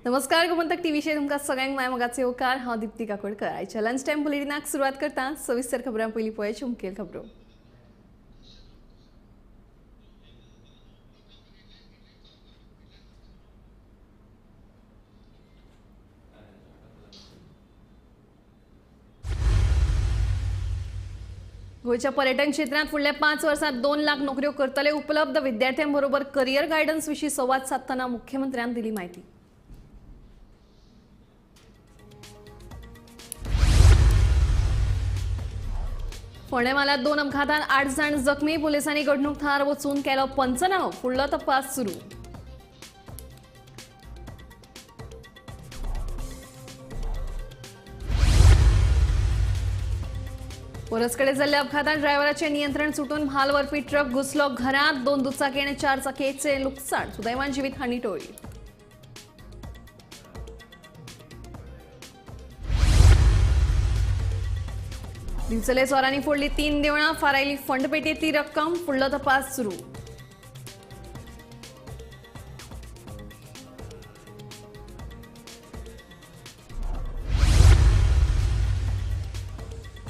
नमस्कार गोमंतक टीव्हीचे तुमका सगळ्यांक माय मोगाचे होकार हांव दीप्ती काकोडकर। आयच्या लंच टाइम बुलेटिनाक सुरुवात करता सविस्तर खबरां पयलीं पळोवया मुखेल खबरो। गोयच्या पर्यटन क्षेत्रात फुडल्या 5 वर्षांत 2 लाख नोकऱ्यो करतले उपलब्ध। विद्यार्थ्यांबरोबर करियर गायडन्स विशीं संवाद साधताना मुख्यमंत्र्यांन दिली माहिती। फोंडेमालात 2 अपघातांत 8 जण जखमी। पोलिसांनी घडणूक थळार वचून केलो पंचनामो। फुडलो तपास सुरू। परसकडे जाल्ल्या अपघातांत ड्रायव्हराचे नियंत्रण सुटून म्हाल व्हरपी ट्रक घुसलो घरांत। 2 दुचाकी आनी 4 चाकीचे लुकसाण। सुदैवान जिवीतहानी टळ्ळी। दिवचले चोरांनी फोडली 3 देवळां। फारायली फंडपेटयेंतली रक्कम। फुडलो तपास सुरू।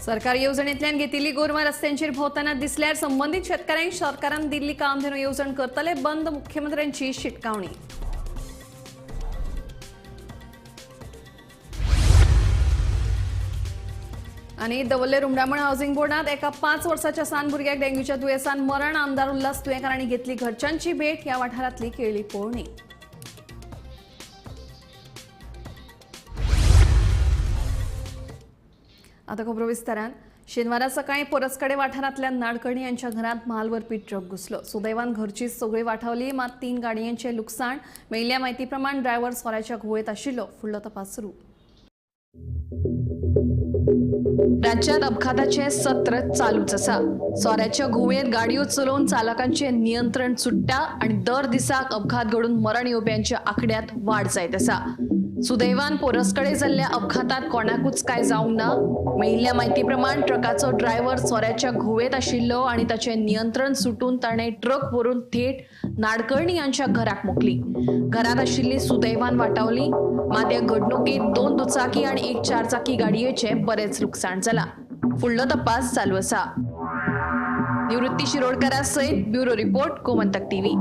सरकारी येवजणेंतल्यान घेतिल्ली गोरवां रस्त्यांचेर भोंवतना दिसल्यार संबंधीत शेतकाऱ्यांक सरकारान दिल्ली कामधेनू येवजण करतले बंद। मुख्यमंत्र्यांची शिटकावणी। आनी दवल्ले रुमडामण हावसिंग बोर्डात एका 5 वर्साच्या सान भुरग्याक डेंग्यूच्या दुयेंसान मरण। आमदार उल्हास तुयेंकारांनी घेतली घरच्यांची भेट। ह्या वाठारांतली केळी पळोवणी। आता खबरो विस्तारान। शेनवारा सकाळी परसकडे वाठारांतल्या नाडकर्णी यांच्या घरात म्हाल व्हरपी ट्रक घुसलो। सुदैवान घरची सगळी वाठावली, मात 3 गाडयांचे लुकसाण। मेळिल्ल्या म्हायती प्रमाण ड्रायव्हर सोऱ्याच्या घुवेत आशिल्लो। फुडलो तपास सुरू। राज्यात अपघाताचे सत्र चालूच आसा। सोऱ्याच्या घुवेत गाडयो चलोवन चालकांचे नियंत्रण सुट्टा आणि दर दिसाक अपघात घडून मरण येवप्यांच्या आंकड्यात वाढ जायत आसा। सुदैवान पोरसकडे जाल्ल्या अपघातात कोणाकूच काय जावंक ना। मेळिल्ल्या म्हायती प्रमाण ट्रकाचो ड्रायव्हर सोऱ्याच्या घुवेत आशिल्लो आणि ताचे नियंत्रण सुटून ताणें ट्रक व्हरून थेट नाडकर्णी यांच्या घराक मोकली। घरात आशिल्ली सुदैवान वाटावली, मात ह्या घडणुकीत 2 दुचाकी आणि 1 4 चाकी गाडयेचे बरेच लुकसाण जाला। फुडलो तपास चालू आसा। निवृत्ती शिरोडकरा सयत ब्युरो रिपोर्ट गोमंतक टीव्ही।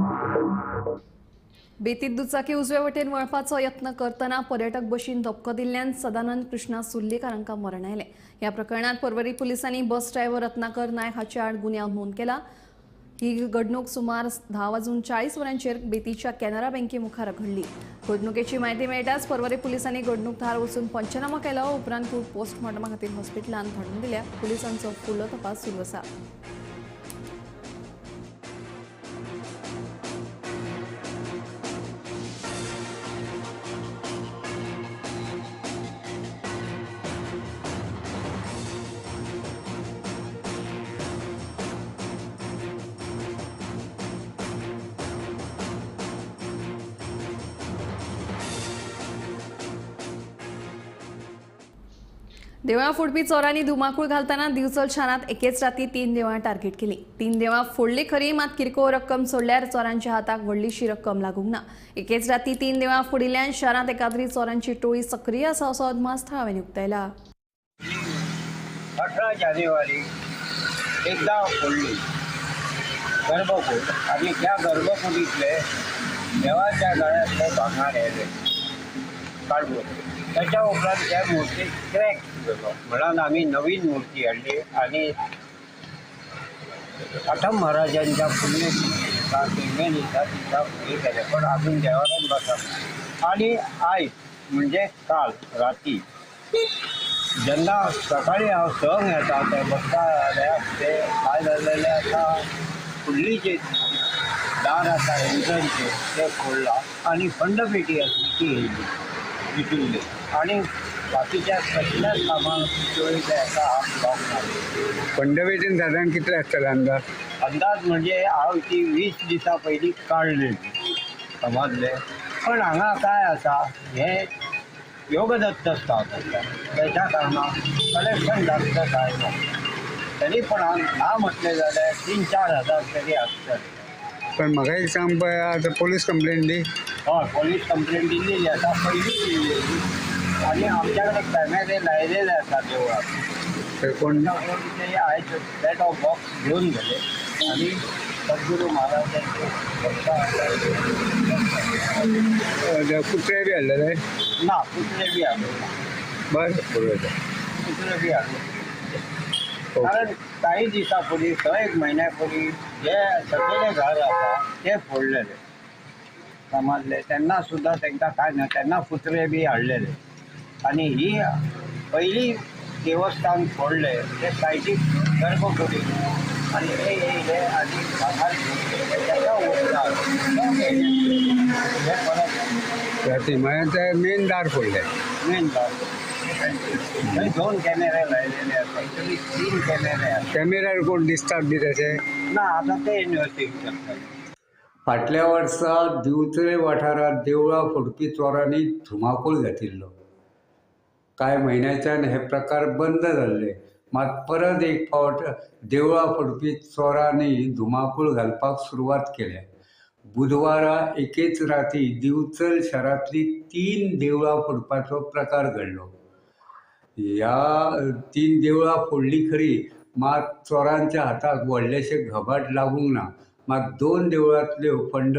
बेतीत दुचाकी उजवे वटेन वळपाचो यत्न करतना पर्यटक बशीन धपको दिल्ल्यान सदानंद कृष्णा सुर्लेकार हांकां मरण आयलें। ह्या प्रकरणात पर्वरी पुलिसांनी बस ड्रायव्हर रत्नाकर नायक हाचे आड गुन्यांव नोंद केला। ही घडणूक सुमार 10:40 वरांचेर बेतीच्या कॅनरा बँके मुखार घडली। घडणुकेची म्हायती मेळटाच पर्वरी पुलिसांनी घडणूक थळार वचून पंचनामा केलो। उपरांत कूड पोस्टमॉर्टमा खातीर हॉस्पिटलांत धाडून दिल्या। पुलिसांचो फुडलो तपास सुरू आसा। देवळां फोडपी चोरांनी धुमाकूळ घालताना दिवचल शारांत एकेच राती 3 देवळां टार्गेट केली। 3 देवळां फोडली खरी, मात किरकोळ रक्कम सोडल्यार चोरांच्या हाताक व्हडलीशी रक्कम लागूंक ना। एकेच राती 3 देवळां फोडिल्ल्यान शारांत एकाद्री चोरांची टोळी सक्रिय आसा असो अदमास थळाव्यांनी उक्तायला। 18 जानेवारी एकदा फोडली गर्भकूड आणि त्या गर्भकुडीतले देवाच्या गळ्यातले भांगार येले काढून त्याच्या उपरांत त्या मूर्तीक क्रॅक केलो म्हणून आम्ही नवीन मूर्ती हाडली आणि प्रथम महाराजांच्या पुण्यतिथीचा मेनीचा तिचा हे केले, पण अजून देवाऱ्यात बसत। आणि आयज म्हणजे काल राती जेन्ना सकाळी हांव संक येता ते बसता जाल्यार ते काय जाल्लेले आसा, फुडली जे दार आसा एंट्रन्सचे ते फोडला आणि खंडपेटी आसली ती येयली भितुरली आणि बाकीच्या कसल्याच कामाक चोरी हाका हात लावंक ना। खंडपेटीन साधारण कितले आसतले अंदाज? अंदाज म्हणजे हांव ती 20 दिसां पयलीं काडलेली समजले, पण हांगा काय आसा हे योगदत्त स्टाफ आसा त्याच्या कारणान कलेक्शन जास्त जायना। तरी पण ना म्हटलें जाल्यार 3-4 हजार तरी आसतले। पण म्हाका एक सांग पळय, आतां पोलीस कंप्लेंट दी। हय पोलीस कंप्लेंट दिल्ली आसा पयलीं दिल्ली आनी आमच्याकडे कॅमेरे लायलेले आसा देवळात ते कोण ते आयज सेट ऑफ बॉक्स घेवन गेले आनी सद्गुरू महाराजांचे कुत्रे बी हाडलेले ना कुत्रे बी हाडले बरें बरोबर कुत्रे बी हाडले कारण काही दिसा पयलीं 1 म्हयन्या पयलीं जे सगळे घर आसा ते फोडलेले समाजले तेन्ना सुद्दां तांकां काय ना तेन्ना कुत्रे बी हाडलेले आनी ही पयलीं देवस्थान फोडले ते सायडीक गर्भकुडी आनी हे येयले आनी भांगर तेका उरतात हे परत राती मागीर ते मेन दार फोडले मेन थंय 2 कॅमेरे लायलेले आसा एक्चुली 3 कॅमेरे आसा कॅमेरार कोण दिसतात बी तशे ना आतां ते इन्वेस्टिगेट करतात फाटल्या वर्सा दिवचळे वाठारांत देवळां फोडपी चोरांनी धुमाकूळ घातिल्लो कांय म्हयन्याच्यान हे प्रकार बंद जाल्ले मात परत एक फावट देवळां फोडपी चोरांनी धुमाकूळ घालपाक सुरवात केल्या बुधवारा एकेच राती दिवचल शारांतली 3 देवळां फोडपाचो प्रकार घडलो ह्या 3 देवळां फोडली खरी मात चोरांच्या हाताक व्हडलेशे घबाट लागूंक ना मात 2 देवळांतल्यो फंड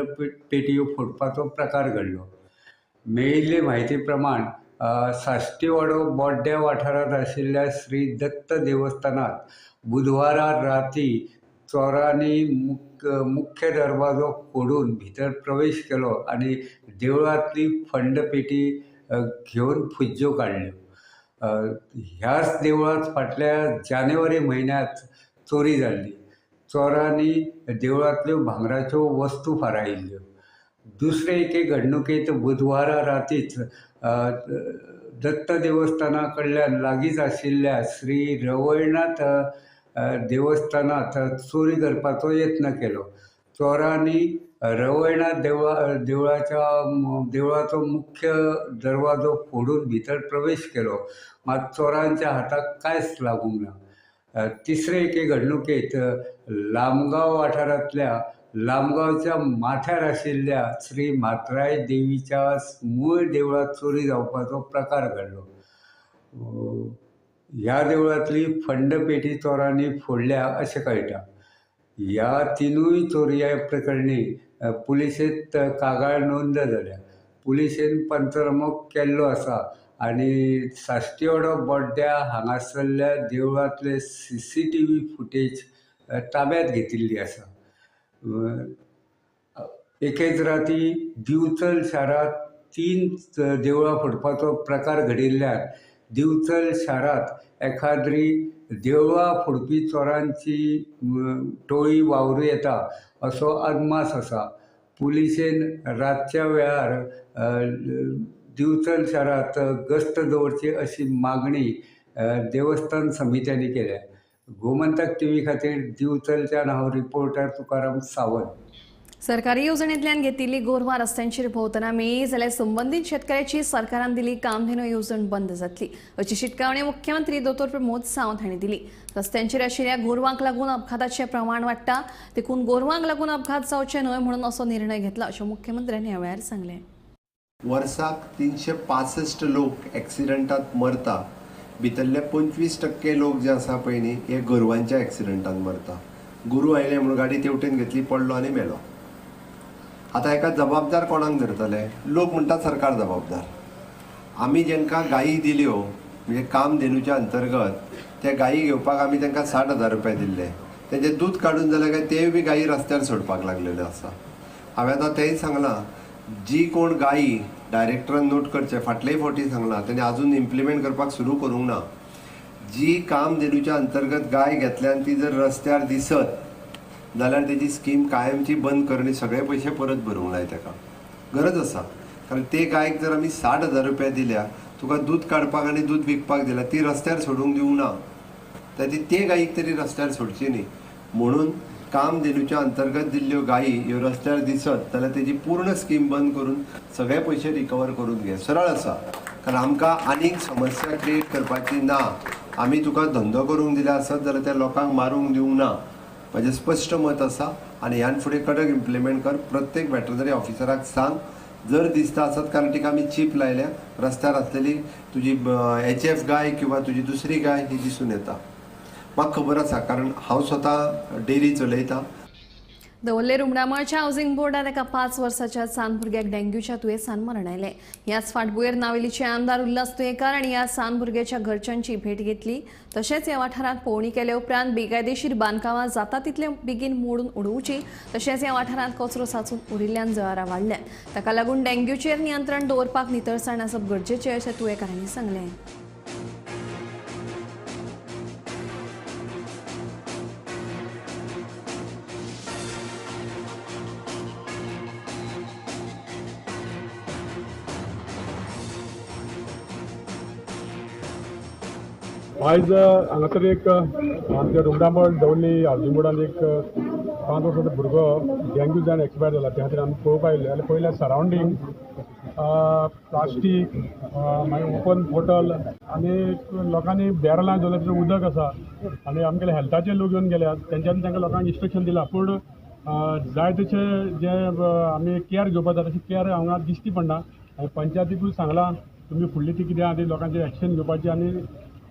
पेटयो फोडपाचो प्रकार घडलो मेळिल्ले म्हायती प्रमाण साश्टीवाडो बोड्ड्या वाठारांत आशिल्ल्या श्री दत्त देवस्थानांत बुधवारा राती चोरांनी मुख्य दरवाजो फोडून भितर प्रवेश केलो आनी देवळांतली फंडपेटी घेवन फुज्ज्यो काडल्यो ह्याच देवळांत फाटल्या जानेवारी म्हयन्यांत चोरी जाल्ली चोरांनी देवळांतल्यो भांगराच्यो वस्तू फारायिल्ल्यो दुसरे एके घडणुकेंत बुधवारा रातीच दत्त देवस्थाना कडल्यान लागींच आशिल्ल्या श्री रवळनाथ देवस्थानांत चोरी करपाचो यत्न केलो चोरांनी रवळनाथ देवळाचो मुख्य दरवाजो फोडून भितर प्रवेश केलो मात चोरांच्या हाताक कांयच लागूंक ना तिसरे एके घडणुकेंत लामगांव वाठारांतल्या लामगांवच्या माथ्यार आशिल्ल्या श्री म्हात्राय देवीच्या मूळ देवळांत चोरी जावपाचो प्रकार घडलो ह्या देवळांतली फंडपेटी चोरांनी फोडल्या अशें कळटा ह्या 3 चोरया प्रकरणी पुलिशेंत कागाळ नोंद जाल्या पुलिशेन पंचनामो केल्लो आसा आनी साश्टीवाडो बोड्ड्या हांगासरल्या देवळांतले CCTV फुटेज ताब्यांत घेतिल्ली आसा एकेच राती दिवचल शारांत 3 देवळां फोडपाचो प्रकार घडिल्ल्यान दिवचल शारांत एखाद्री देवळां फोडपी चोरांची टोळी वावरूं येता असो अदमास आसा पुलिशेन रातच्या वेळार दिवचल शारांत गस्त दवरची अशी मागणी देवस्थान समित्यांनी केल्या गोमंतक TV खातीर दिवचलच्यान हांव रिपोर्टर तुकाराम सावंत सरकारी येवजणेंतल्यान घेतिल्ली गोरवां रस्त्यांचेर भोंवतना मेळ्ळी जाल्यार संबंदीत शेतकाऱ्याची सरकारान दिल्ली कामधेनू येवजण बंद जातली अशी शिटकावणी मुख्यमंत्री दोतोर प्रमोद सावंत हांणी दिली रस्त्यांचेर आशिल्ल्या गोरवांक लागून अपघाताचें प्रमाण वाडटा देखून गोरवांक लागून अपघात जावचे न्हय म्हणून असो निर्णय घेतला अशें मुख्यमंत्र्यांनी ह्या वेळार सांगलें वर्साक 365 लोक एक्सिडेंटात मरता भितरले 25% लोक जे आसा पळय न्ही हे गोरवांच्या एक्सिडेंटान मरता गुरू आयले म्हणून गाडी तेवटेन घेतली पडलो आनी मेलो आतां हेका जबाबदार कोणाक धरतले लोक म्हणटा सरकार जबाबदार आमी जेंकां गायी दिल्यो म्हणजे कामधेनूच्या अंतर्गत ते गायी घेवपाक आमी तांकां 60,000 रुपया दिल्ले तेजें दूध काडून जालें काय तेय बी गायी रस्त्यार सोडपाक लागलेल्यो आसा हांवें आतां तेंय सांगलां जी कोण गायी डायरेक्टरान नोट करचे फाटलेय फावटी सांगलां तेणे आजून इम्प्लिमेंट करपाक सुरू करूंक ना जी कामधेनूच्या अंतर्गत गाय घेतल्यान ती जर रस्त्यार दिसत जाल्यार तेजी स्कीम कायमची बंद करणी सगळे पयशे परत भरूंक जाय ताका गरज आसा कारण ते गायक जर आमी 60,000 रुपया दिल्या तुका दूध काडपाक आनी दूध विकपाक दिल्या ती रस्त्यार सोडूंक दिवंक ना तर ते गायीक तरी रस्त्यार सोडची न्ही म्हणून कामधेनूच्या अंतर्गत दिल्ल्यो गायी ह्यो रस्त्यार दिसत जाल्यार तेजी पूर्ण स्कीम बंद करून सगळे पयशे रिकवर करून घे सरळ आसा कारण आमकां आनीक समस्या क्रिएट करपाची ना आमी तुका धंदो करूंक दिला आसत जाल्यार त्या लोकांक मारूंक दिवंक ना म्हजें स्पश्ट मत आसा आनी ह्यान फुडें कडक इम्प्लिमेंट कर प्रत्येक वेटरनरी ऑफिसराक सांग जर दिसता आसत कारण तिका आमी चीप लायल्या, रस्त्यार आसलेली तुजी HF गाय किंवा तुजी दुसरी गाय ही दिसून येता. म्हाका खबर आसा कारण हांव स्वता डेअरी चलयतां. दवर्ले रुमडामळच्या हाऊसिंग बोर्डात एका 5 वर्साच्या सान भुरग्याक डेंग्यूच्या दुयेंसान मरण आयलें. ह्याच फाटभुंयेर नावेलीचे आमदार उल्हास तुयेंकार आनी ह्या सान भुरग्याच्या घरच्यांची भेट घेतली. तशेंच ह्या वाठारांत पळोवणी केल्या उपरांत बेकायदेशीर बांदकामां जाता तितले बेगीन मोडून उडोवची, तशेंच ह्या वाठारांत कचरो साचून उरिल्ल्यान जळारां वाडल्यात. ताका लागून डेंग्यूचेर नियंत्रण दवरपाक नितळसाण आसप गरजेचें अशें तुयेंकारांनी सांगलें. आयज हांगासर एक आमच्या रुमडामळ दवल्ली हावसिंग बोर्डान एक 5 वर्साचो भुरगो डेंग्यू जावन एक्सपायर जाला. त्या खातीर आमी पळोवपाक आयले जाल्यार पयल्या सरावंडींग प्लास्टीक मागीर ओपन बॉटल आनी लोकांनी बॅरलां दवरल्या उदक आसा आनी आमगेले हेल्थाचे लोक येवन गेल्यात. तेंच्यांनी तांकां लोकांक इंस्ट्रक्शन दिलां पूण जाय तशे जे आमी केअर घेवपाक जाय तशी केअर हांगा दिश्टी पडना. पंचायतीकूय सांगलां तुमी फुडली ती कितें आहा ती लोकांची एक्शन घेवपाची आनी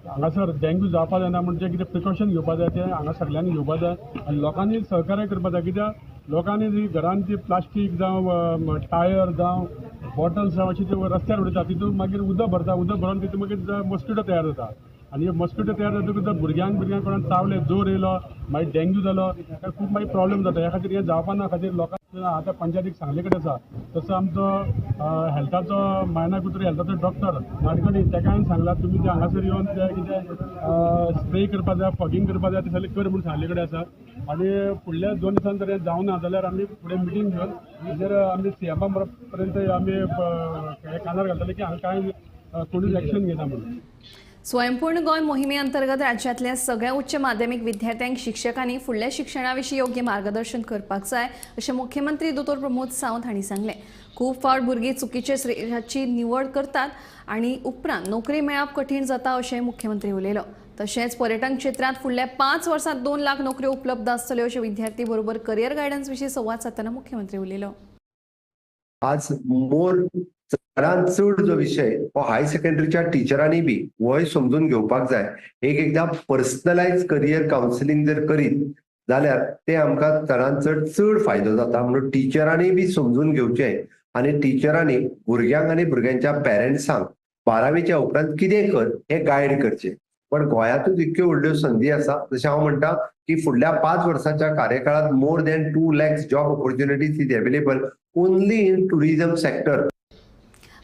हांगासर डेंग्यू जावपा जायना म्हणजे जे कितें प्रिकॉशन घेवपा जाय तें हांगा सगळ्यांनी घेवपा जाय आनी लोकांनी सहकार्य करपा जाय. कित्याक लोकांनी जी घरान जी प्लास्टीक जावं टायर जावं बॉटल्स जावं अशी जी रस्त्यार उडयता तितून मागीर उदक भरून तितून मागीर मॉस्किटो तयार जाता आनी मॉस्किटो तयार जातकच भुरग्यांक कोणाक चावले जोर येयलो मागीर डेंग्यू जालो काय खूब मागीर प्रॉब्लेम जाता. ह्या खातीर हें जावपा ना खातीर लोकांक आतां पंचायतीक सांगले कडेन आसा. तसो आमचो हेल्थाचो मायना कुत्री हेल्थाचो डॉक्टर नाडकर्णी ताका हांवें सांगलां तुमी जे हांगासर येवन ते कितें स्प्रे करपा जाय फॉगिंग करपा जाय ते सगळें कर म्हणून सांगले कडेन आसा. आनी फुडल्या 2 दिसान जर हें जावना जाल्यार आमी फुडें मिटींग घेवन हेजेर आमी CM पर्यंत आमी कानार घालतले की हांगा कांय कोणूच एक्शन घेना म्हणून. स्वयंपूर्ण गोंय मोहिमे अंतर्गत राज्यातल्या सगळ्या उच्च माध्यमिक विद्यार्थ्यांक शिक्षकांनी फुडल्या शिक्षणाविशीं योग्य मार्गदर्शन करपाक जाय अशें मुख्यमंत्री दोतोर प्रमोद सावंत हांणी सांगलें. खूब फावट भुरगीं चुकीचे श्रेयाची निवड करतात आनी उपरांत नोकरी मेळप कठीण जाता अशें मुख्यमंत्री उलयलो. तशेंच पर्यटन क्षेत्रांत फुडल्या 5 वर्सांत 2 लाख नोकऱ्यो उपलब्ध आसतल्यो अशें विद्यार्थी बरोबर करियर गायडन्स विशीं संवाद साधताना मुख्यमंत्री उलयलो. आज चडांत चड जो विशय हो हाय सेकंडरीच्या टिचरांनी बी वय समजून घेवपाक जाय. एकदां पर्सनलायज करियर कावन्सिलींग जर करीत जाल्यार ते आमकां चडांत चड फायदो जाता. म्हणून टिचरांनी बी समजून घेवचें आनी टिचरांनी भुरग्यांक आनी भुरग्यांच्या पेरंट्सांक 12वीच्या उपरांत कितें कर हें गायड करचें. पण गोंयांतूच इतक्यो व्हडल्यो संदी आसा जशें हांव म्हणटा की फुडल्या 5 वर्साच्या कार्यकाळात more than 2 lakhs job opportunities is available only in tourism sector.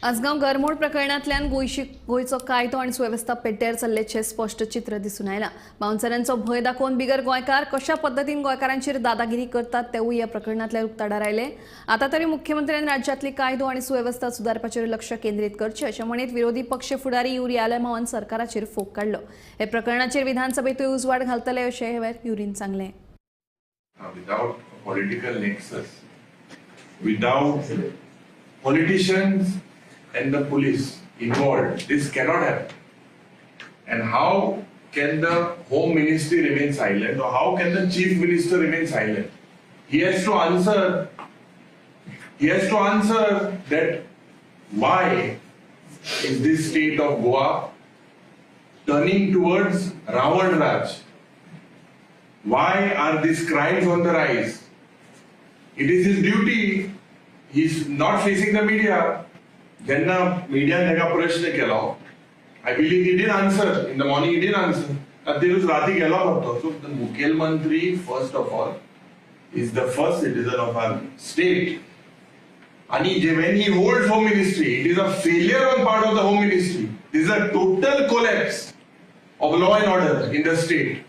Assagao गरमोड प्रकरणांतल्यान गोंयचो कायदो आनी सुवेवस्था पेड्ड्यार चल्ल्याचें स्पश्ट चित्र दिसून आयलां. बावन्सरांचो भंय दाखोवन बिगर गोंयकार कशा पद्दतीन गोंयकारांचेर दादागिरी करतात तेवूय ह्या प्रकरणांतल्या उक्ताडार आयले. आतां तरी मुख्यमंत्र्यान राज्यांतली कायदो आनी सुवेवस्था सुदारपाचेर लक्ष केंद्रीत करचें अशें म्हणीत विरोधी पक्ष फुडारी युरी आलेमावान सरकाराचेर फोग काडलो. हे प्रकरणाचेर विधानसभेतूय उजवाड घालतले अशें ह्या वेळार युरीन सांगलें. Without political nexus, without politicians and the police involved, this cannot happen. And how can the Home Ministry remain silent, or how can the Chief Minister remain silent? He has to answer that why is this state of Goa turning towards Ravan Raj? Why are these crimes on the rise? It is his duty. He's not facing the media. जेन्ना मिडियान ताका प्रश्न केलो, I believe he didn't answer. In the morning he didn't answer. तेरूच राती गेलो फक्त. So the मुखेलमंत्री first of all is the first citizen of our state. And when he holds Home Ministry, it is a failure on part of the Home Ministry. This is a total collapse of law and order in the state.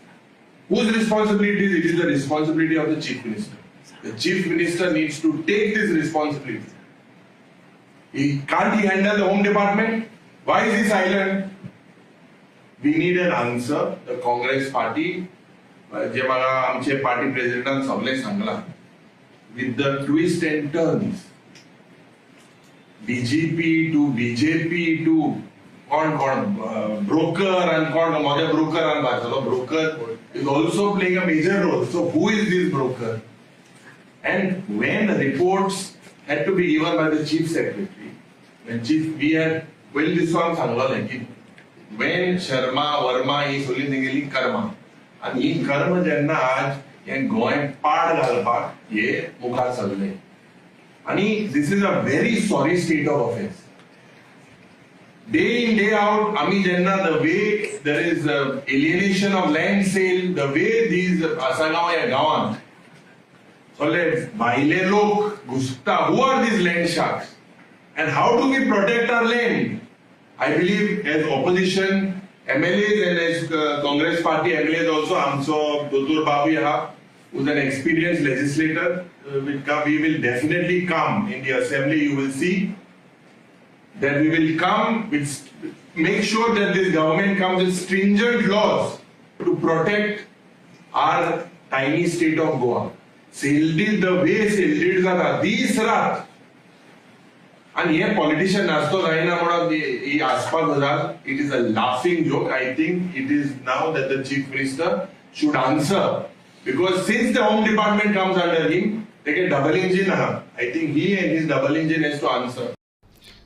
Whose responsibility is it? It is the responsibility of the Chief Minister. The Chief Minister needs to take this responsibility. Can't he handle the Home Department? Why is he silent? We need an answer. The Congress party, जे मला आमचे party प्रेसिडेंटान सगळे सांगला, with the twists and turns, BJP to BJP to कोण broker and कोण माझ्या broker and बाजूला broker is also playing a major role. So who is this broker? And when reports had to be given by the chief secretary. When we had this one सांगलेलें की when Sharma Verma ही सगळी तेंगेली कर्मा आणि ही कर्म जेन्ना आज हे गोंय पाड घालपाक हे मुखार सरले आणि this is a very sorry state of affairs. Day in day out आम्ही जेन्ना the way there is alienation of land sale, the way these Assagao ह्या गांवांत सगळे भायले लोक घुसता, who are these land sharks and how do we protect our land? I believe as opposition MLAs and as Congress party MLAs also, आमचो दोतोर बाबू हा, who's an experienced legislator, we will definitely come in the assembly. You will see that we will come with, make sure that this government comes with stringent laws to protect our tiny state of Goa. Seldid the way seldid जाता दीस रात आणि हे politician नाचतो जायना म्हणून ही आसपास गजाल. It is a laughing joke. I think it is now that the chief minister should answer because since the home department comes under him ते डबल इंजिन आहा. I think he and his double engine has to answer.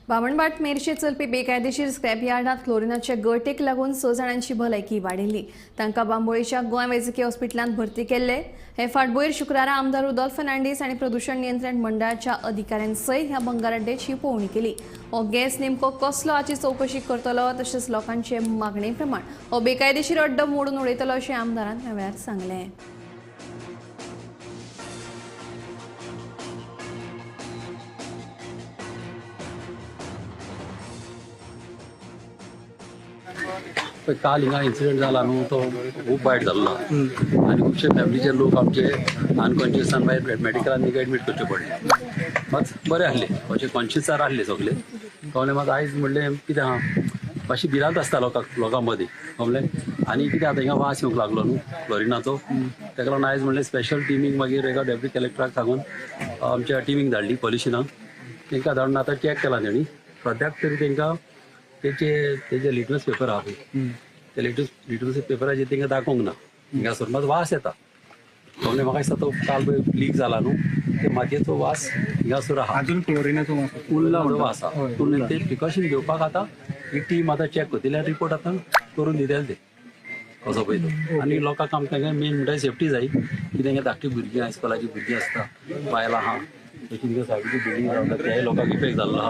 बामणबाट मेरशे चलपी बेकायदेशीर scrap यार्डात क्लोरिनाचे गळटेक लागून 6 जाणांची भलायकी वाडिल्ली. तांकां बांबोळेच्या गोंय वैजकी हॉस्पिटलांत भरती केल्ले. हे फाटभुंयेर शुक्रारा आमदार रुदोल्फ फर्नांडीस आनी प्रदूषण नियंत्रण मंडळाच्या अधिकाऱ्यांसयत ह्या बंगारड्डेची पळोवणी केली. हो गॅस नेमको कसलो हाची चवकशी करतलो तशेंच लोकांचे मागणे प्रमाण हो बेकायदेशीर अड्डो मोडून उडयतलो अशें आमदारान ह्या वेळार सांगलें. काल हिंगा इन्सिडेंट जाला न्हू तो खूब वायट जाल्लो आनी खुबशे फॅमिलीचे लोक आमचे अनकॉन्शियस आनी मागीर मॅडिकलान एडमीट करचे पडले. मात बरें आहले अशें कॉन्शियसार आहले सगळे. कळ्ळें मात आयज म्हणलें कितें आहा मातशी भिरांत आसता लोकां मदीं कळ्ळें. आनी कितें आतां हिंगा वास येवंक लागलो न्हू क्लोरिनाचो. तेका लागून आयज म्हणलें स्पेशल टिमीक मागीर एका डेप्युटी कलेक्टराक सांगून आमच्या टिमीक धाडली पॉल्युशनाक. तांकां धाडून आतां चॅक केला तेणी. सद्याक तरी तांकां तेजे लिटमस पेपर आहा पळय ते लिटमस पेपराचेर तांकां दाखोवंक ना. हिंगासर मात वास येता. कळ्ळें म्हाका दिसता तो काल लीक जाला न्हू ते मातयेचो वास हिंगासर आहा. अजून क्लोरिनाचो वास उरलाचो वास आहा. पूण ते प्रिकॉशन घेवपाक आतां ही टीम आतां चॅक करतली आनी रिपोर्ट आतां करून दितले ते कसो पळय तो. आनी लोकांक आमकां मेन म्हणटा सेफ्टी जाय. कित्याक धाकटी भुरगीं हायस्कुलाची भुरगीं आसता बायलां आहा तशी सायडीची बिल्डींग रावता त्याय लोकांक इफेक्ट जाल्लो आहा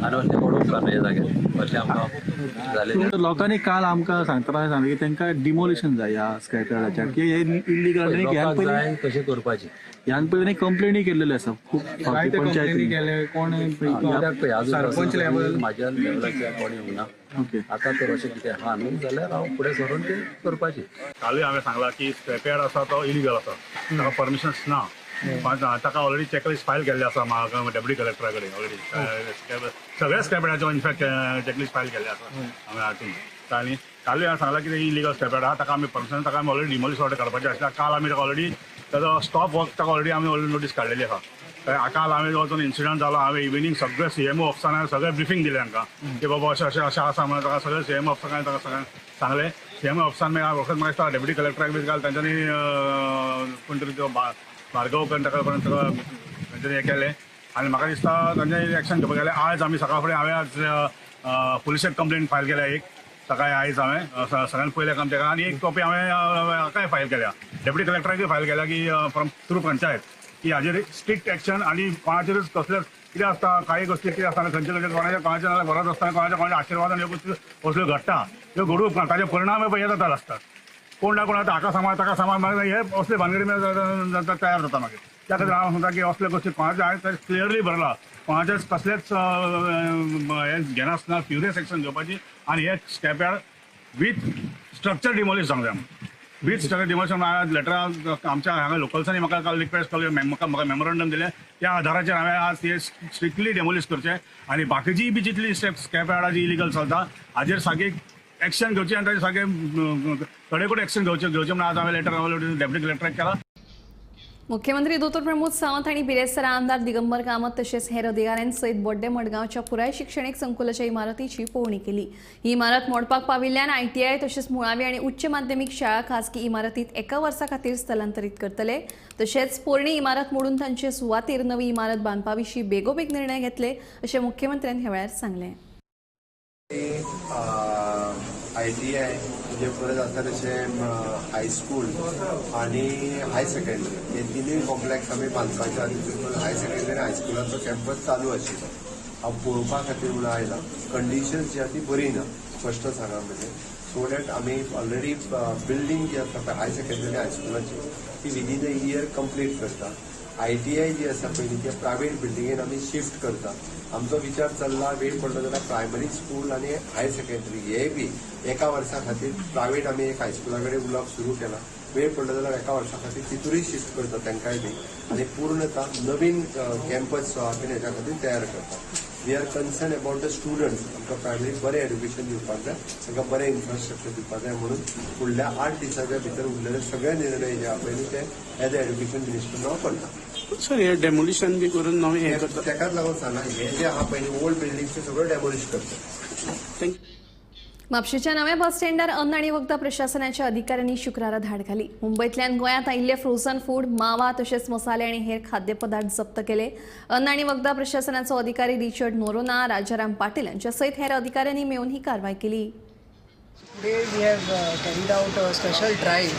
आनी अशें पडोवंक उपकारना ह्या जाग्यार अशें आमकां जालें. लोकांनी काल आमकां सांगतना सांगलें की तांकां डिमोलिशन जाय ह्या स्क्रॅप यार्डाच्या की हे इल्लीगल जाय कशें करपाचें. ह्यान पयलीं कंप्लेनी केल्लेली आसा खूब पंचायती सरपंच लेवल म्हाज्या लेवलाचेर कोणी येवंक ना. ओके आतां तर अशें कितें आहा न्हू जाल्यार हांव फुडें सरून तें करपाचें. कालूय हांवें सांगलां की स्क्रॅप यार्ड आसा तो इलिगल आसा. ताका परमिशन्स ना. ताका ऑलरेडी चॅकलिस्ट फायल केल्ले आसा म्हाका डेप्युटी कलेक्टरा कडेन ऑलरेडी सगळ्या स्क्रॅप यार्डाचो इनफॅक्ट चॅकलिस्ट फायल केल्ले आसा हांवें हातून. आनी कालूय हांवें सांगलां की इलिगल स्क्रॅप यार्ड आहा ताका आमी परमिशन ताका आमी ऑलरेडी डिमोलिश ऑर्डर काडपाचें आसता. काल आमी ताका ऑलरेडी ताजो स्टॉप वर्क ताका ऑलरेडी आमी ऑलरेडी नोटीस काडलेली आहा. काल हांवें वचून इन्सिडंट जालो हांवें इव्हिनिंग सगळे CMO ऑफिसांनी सगळें ब्रिफींग दिलें तांकां की बाबा अशें अशें अशें आसा म्हणून ताका सगळे CMO ऑफिसांनी ताका सगळें सांगलें. CMO ऑफिसान मागीर वखद म्हाका दिसता डेप्युटी कलेक्टराक बी काल तांच्यांनी कोण तरी तो भार्गव ताका तांच्यांनी हें केलें आनी म्हाका दिसता तांच्यांनी एक्शन घेवपाक गेलें. आज आमी सकाळ फुडें हांवें आज पुलिशेक कंप्लेन फायल केल्या एक सकाळी आयज हांवें सगळ्यान पयलें काम तेका आनी एक कॉपी हांवें हाकाय फायल केल्या डेप्युटी कलेक्टराकूय फायल केल्या की फ्रॉम थ्रू पंचायत की हाजेर स्ट्रिक्ट एक्शन आनी कोणाचेरच कसलेच कितें आसता काही गोष्टी कितें आसता खंयचे कोणाच्या कोणाच्या नाल्यार गरज आसता कोणाच्या आशिर्वादान ह्यो गोष्टी असल्यो घडटा ह्यो घडूंक उपकारना. ताजे परिणाम पळय हे जाता आसतात. कोण ना कोण हाका सांबाळ ताका सांबाळ मागीर हे असले भानगडी तयार जाता मागीर. त्या खातीर हांव सांगता की असले गोष्टी कोणाचे हांवें क्लियरली बरयला कोणाचेच कसलेच हे घेनासतना फ्युरियस एक्शन घेवपाची आनी हे scrap yard with structure demolish जावंक जाय. वीथ स्ट्रक्चर डिमोलिशन लेटरा आमच्या हांगा लोकल्सांनी म्हाका काल रिक्वेस्ट केली म्हाका मेमोरंडम दिलें त्या आधाराचेर हांवें आज ते स्ट्रिक्टली डेमोलिश करचें आनी बाकीची बी जितली स्क्रॅप यार्डाची इलिगल चलता हाजेर सारकी एक्शन घेवची आनी ताजेर सारकें कडेकूड एक्शन घेवचें म्हणून आज हांवें लेटर डेप्युटी कलेक्टराक केला. मुख्यमंत्री दोतोर प्रमोद सावंत आणि बिरेस्तारा आमदार दिगंबर कामत तसेच हेर अधिकाऱ्यांसयत बोड्डे मडगावच्या पुराय शिक्षणीक संकुलाच्या इमारतीची पळोवणी केली. ही इमारत मोडपाक पाविल्ल्यान ITI तसेच मुळावी आणि उच्च माध्यमिक शाळा खासगी इमारतीत एका वर्सा खातीर स्थलांतरीत करतले. तसेच पोरणी इमारत मोडून तांचे सुवातेर नवी इमारत बांदपाविशीं बेगोबेग निर्णय घेतले अशें मुख्यमंत्र्यांनी ह्या वेळार सांगलें. ITI म्हणजे परत आता तसे हायस्कूल आणि हाय सेकंडरी हे तिनूय कॉम्प्लेक्स आमी बांदपाचे आनी तितून हाय सेकंडरी आनी हायस्कुलाचो कॅम्पस चालू आशिल्लो. हांव पळोवपा खातीर म्हणून आयला. कंडिशन्स जी आसा ती बरी ना स्पश्ट सांगा म्हणजे. सो दॅट आमी ऑलरेडी बिल्डींग जी आसा पळय हाय सेकंडरी आनी हायस्कुलाची ती विदीन अ इयर कंप्लीट करता. ITI जी आसा पळय ती प्रायवेट बिल्डिंगेन आमी शिफ्ट करता. आमचो विचार चल्ला वेळ पडलो जाल्यार प्रायमरी स्कूल आणि हायर सेकंडरी हे बी एका वर्सा खातीर प्रायवेट आमी एक हायस्कुला कडेन उलोवप सुरू केला. वेळ पडलो जाल्यार एका वर्सा खातीर तितूरय शिफ्ट करता तांकांय बी आनी पूर्णता नवीन कॅम्पस जो आसा हेच्या खातीर तयार करता. We are concern about the students. आमकां प्रायमरी बरें एड्युकेशन दिवपाक जाय, तांकां बरें इन्फ्रास्ट्रक्चर दिवपाक जाय म्हणून फुडल्या 8 दिसांच्या भितर उरलेले सगळे निर्णय जे आसा पळय ते एज अ एड्युकेशन मिनिस्टर हांव करता. सर हे डेमोलिशन बी करून नवे हे करता. ताकाच लागून सांगला हे जे आहा पयलीं ओल्ड बिल्डिंगचे सगळं डेमोलिश करता. म्हापशेच्या नव्या बस स्टँडार अन्न आणि वखदां प्रशासनाच्या अधिकाऱ्यांनी शुक्रारा धाड घाली. मुंबईतल्यान गोंयांत आयिल्ले फ्रोझन फूड, मावा तसेच मसाले आणि हेर खाद्यपदार्थ जप्त केले. अन्न आणि वखदां प्रशासनाचो अधिकारी रिचर्ड नोरोना, राजाराम पाटील यांच्या सयत हेर अधिकाऱ्यांनी मेळून ही कारवाई केली. Today we have carried out a special drive.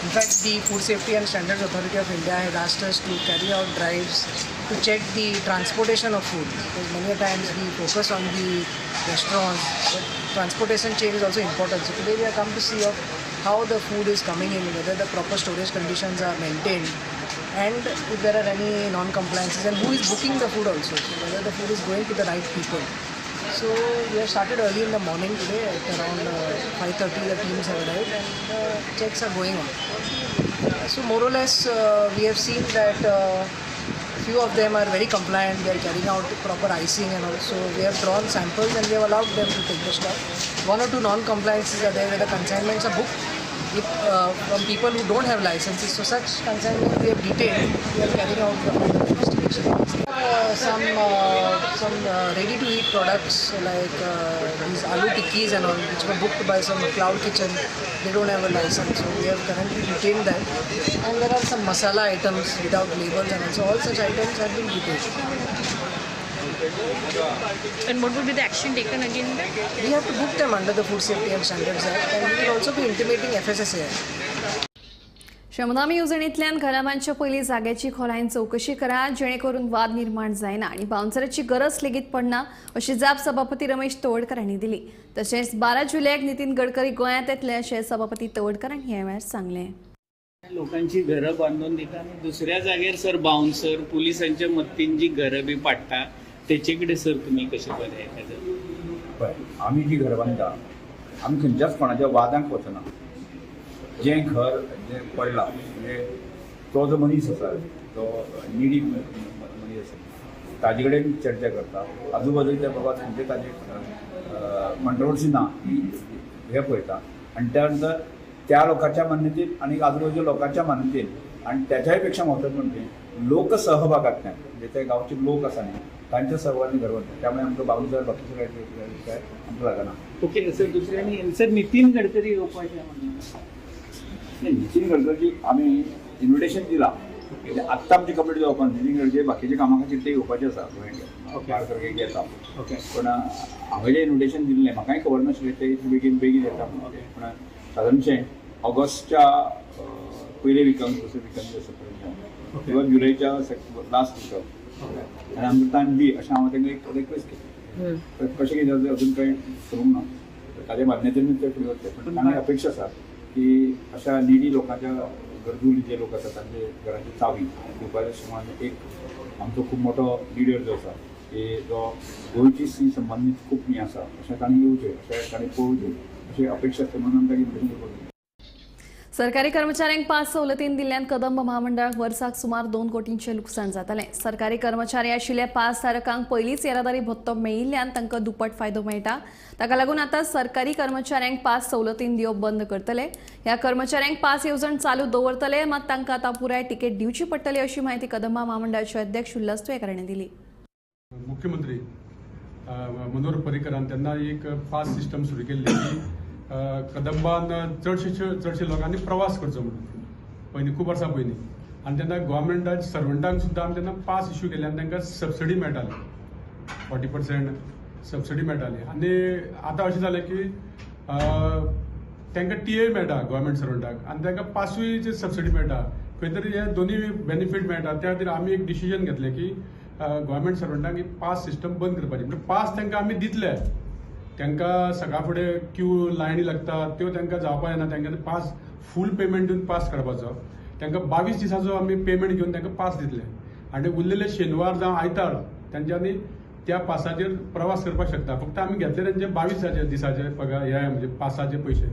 In fact, the Food Safety and Standards Authority of India has asked us to carry out drives to check the transportation of food. Because many a times we focus on the restaurants, but transportation chain is also important. So today we have come to see of how the food is coming in, whether the proper storage conditions are maintained, and if there are any non-compliances, and who is booking the food also. So whether the food is going to the right people. So we have started early in the morning today at around 5:30 the teams have arrived and checks are going on. So more or less we have seen that few of them are very compliant, they are carrying out proper icing and also we have drawn samples and we have allowed them to take the stock. One or two non-compliances are there where the consignments are booked from people who don't have licenses. So such consignments we have detained, we are carrying out the investigation. Some ready-to-eat products like these aloo tikkis and all, which were booked by some cloud kitchen, they don't have a license. So we have currently detained that. And there are some masala items without labels and also all such items have been detained. And what would be the action taken against them? We have to book them under the Food Safety and Standards Act and we will also be intimating FSSAI. शमदामी येवजणेंतल्यान घराबांदच्या पयलीं जाग्याची खोलायेन चवकशी करा जेणे करून वाद निर्माण जायना आणि बाउन्सराची गरज लेगीत पडना अशी जाप सभापती रमेश तवडकर हांणी दिली. तशेंच 12 जुलयाक नितीन गडकरी गोंयांत येतले अशें सभापती तवडकर हांणी ह्या वेळार सांगलें. लोकांची घरं बांधून दिता आणि दुसऱ्या जागेर सर बाउन्सर पुलिसांच्या मदतीन जी घरं बी पाडटा तेचे कडेन सर तुमी कशें बरें आमी जी घर बांदता आमी खंयच्याच कोणाच्या वादांक वचना. जें घर जें पडलां म्हणजे तो जो मनीस आसा तो निडी मनीस आसा ताजे कडेन चर्चा करता. आजूबाजूच्या बाबा खंयचे ताजे कंट्रोवर्सी ना ही हे पळयता आनी त्या नंतर त्या लोकांच्या मान्यतेन आनी आजूबाजूच्या लोकांच्या मान्यतेन आनी त्याच्याही पेक्षा महत्वाचं म्हणजे लोकसहभागातल्यान जे ते गांवचे लोक आसा न्ही तांच्या सहभागाने घर बांदता. त्यामुळे आमकां बाउन्सर बाकीचे काय आमकां लागना. Okay sir. दुसऱ्यांनी सर नितीन गडकरी येवपाचें नितीन गडकरी आमी इन्विटेशन दिलां. आत्ता आमची कंप्लीट जावपाक नितीन गडकरी बाकीचे कामा खातीर ते येवपाचे आसा गोंयांत येता. ओके पण हांवें जें इन्विटेशन दिल्लें म्हाकाय खबर नाशिल्लें ते बेगीन येता म्हणून. पण सादारणशें ऑगस्टच्या पयले विकान दुसरे विकान आसा पर्यंत किंवा जुलयच्या लास्ट विकान आनी आमकां टायम दी अशें हांव तांकां एक रिक्वेस्ट केली. कशें कितें अजून कांय करूंक ना. ताजे मान्यतेनूच ते फुडें वचचे. पण आमी अपेक्षा आसा की अशा निडी लोकांच्या गरजू जे लोक आसात तांचे घराची चावी दिवपाच्या समान एक आमचो खूब मोठो लिडर जो आसा की जो गोंयची सी संबंदीत खूब न्ही आसा अशें तांणी येवचें अशें तांणी पळोवचें अशी अपेक्षा आसता म्हणून तांणी इन्विटेशन दिवपाक. सरकारी कर्मचाऱ्यांक 5 सवलतीन दिल्ल्यान कदंब महामंडळाक वर्साक सुमार 2 कोटींचे लुकसाण जातालें. सरकारी कर्मचारी आशिल्ल्या 5 धारकांक पयलींच येरादारी भत्तो मेळिल्ल्यान तांकां दुप्पट फायदो मेळटा. ताका लागून आतां सरकारी कर्मचाऱ्यांक 5 सवलतीन दिवप बंद करतले. ह्या कर्मचाऱ्यांक 5 येवजण चालू दवरतले, मात तांकां आतां पुराय तिकेट दिवची पडटली अशी माहिती कदंबा महामंडळाचे अध्यक्ष उल्हास तुयेकारांनी दिली. मुख्यमंत्री मनोहर पर्रीकरान तेन्ना एक पास सिस्टम सुरू केल्ली की कदंबान चडशे लोकांनी प्रवास करचो म्हणून पयलीं खूब वर्सां पयलीं. आनी तेन्ना गोवोरमेंटाच्या सर्वंटांक सुद्दां आमी तेन्ना पास इश्यू केले आनी तांकां सबसिडी मेळटाली, 40% सबसिडी मेळटाली. आनी आतां अशें जालें की तांकां TA मेळटा गोवोरमेंट सर्वंटाक आनी तांकां पासूय सबसिडी मेळटा. खंय तरी हे दोनूय बेनिफीट मेळटा. त्या खातीर आमी एक डिसिजन घेतलें की गोवोरमेंट सर्वंटांक पास सिस्टम बंद करपाची. म्हणजे पास तांकां आमी दितले, तांकां सकाळ फुडें क्यू लायनी लागतात त्यो तांकां जावपा येना. तांकां पास फूल पेमेंट दिवन पास काडपाचो. तांकां 22 दिसाचो आमी पेमेंट घेवन तांकां पास दितले आनी उरलेले शेनवार जावं आयतार तांच्यांनी त्या पासाचेर प्रवास करपाक शकता. फक्त आमी घेतले तांचे 22 दिसाचे पगार हे म्हणजे पासाचे पयशे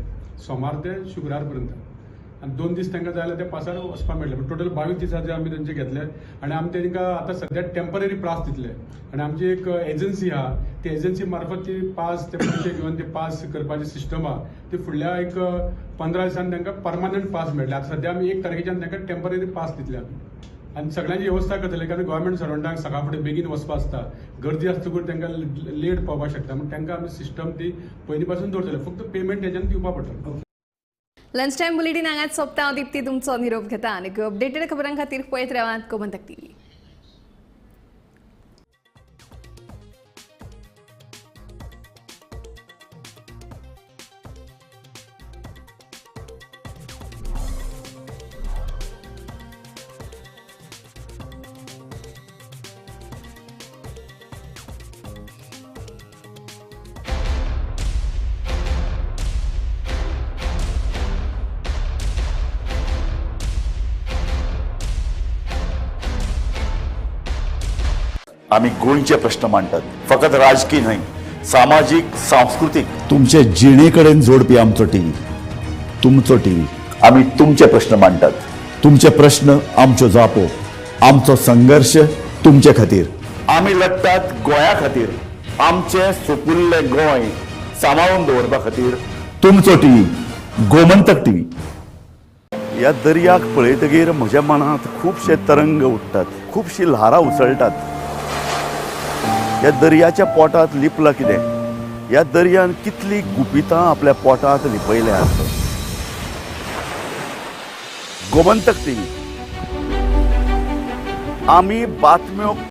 सोमार ते शुक्रार पर्यंत आनी 2 दीस तांकां जाय जाल्यार त्या पासार वचपाक मेळटलें. टोटल 22 दिसाचे आमी तांचे घेतले आनी आमी तांकां आतां सद्या टेम्पररी पास दितले. आनी आमची एक एजन्सी आहा, ती एजन्सी मार्फत ती पास ते पयशे घेवन ते पास करपाची सिस्टम आहा, ती फुडल्या एक 15 दिसांनी तांकां परमनंट पास मेळटले. आतां सद्या आमी 1 तारखेच्यान तांकां टेम्पररी पास दितले आमी आनी सगळ्यांची वेवस्था करतले. कारण गोवोरमेंट सर्वंटांक सकाळ फुडें बेगीन वचपा आसता, गर्दी आसतकूच तांकां लेट पावपाक शकता. म्हण तांकां आमी सिस्टम ती पयलीं पासून दवरतले, फक्त पेमेंट तेच्यान दिवपाक पडटलो. लंच टायम बुलेटिन हांगाच सोंपता. हांव दिप्ती तुमचो निरोप घेता आनी अपडेटेड खबरां खातीर पळयत रावात गोमंतक TV. आम्ही गोंयचे प्रश्न मांडटात, फकत राजकीय न्हय, सामाजीक सांस्कृतिक. तुमचे जिणेकडेन जोडपी आमचो टीव्ही, तुमचो टीव्ही. आम्ही तुमचे प्रश्न मांडटात. तुमचे प्रश्न आमच्यो जापो, आमचो संघर्ष तुमचे खातीर. आम्ही लढटात गोंया खातीर, आमचे सोपुल्ले गोंय सांबाळून दवरपा खातीर. तुमचो टीव्ही, गोमंतक टीव्ही. ह्या दर्याक पळयतकीर म्हज्या मनांत खुबशे तरंग उठतात, खुबशी ल्हारां उसळटात. ह्या दर्याच्या पोटांत लिपलां कितें? ह्या दर्यान कितली गुपितां आपल्या पोटांत लिपयल्यात. गोमंतक टीव्ही, आमी बातम्यो